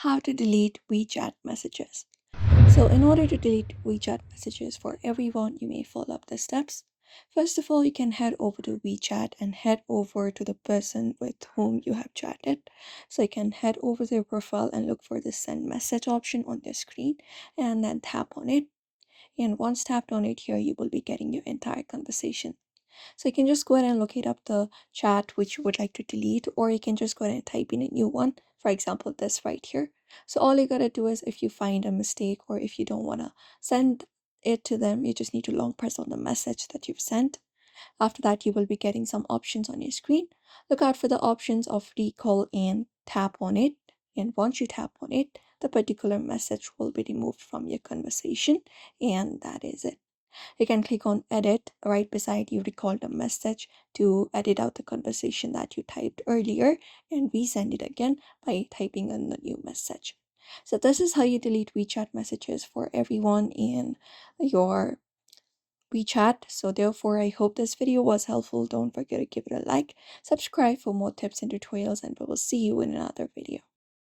How to delete WeChat messages. So in order to delete WeChat messages for everyone, you may follow up the steps. First of all, you can head over to WeChat and head over to the person with whom you have chatted. So you can head over to their profile and look for the send message option on the screen and then tap on it. And once tapped on it here, you will be getting your entire conversation. So you can just go ahead and locate up the chat which you would like to delete, or you can just go ahead and type in a new one. For example, this right here. So all you gotta do is if you find a mistake or if you don't wanna send it to them, you just need to long press on the message that you've sent. After that, you will be getting some options on your screen. Look out for the options of recall and tap on it. And once you tap on it, the particular message will be removed from your conversation, and that is it. You can click on edit right beside you recall the message to edit out the conversation that you typed earlier and resend it again by typing in the new message. So this is how you delete WeChat messages for everyone in your WeChat. So therefore, I hope this video was helpful. Don't forget to give it a like, subscribe for more tips and tutorials, and we will see you in another video.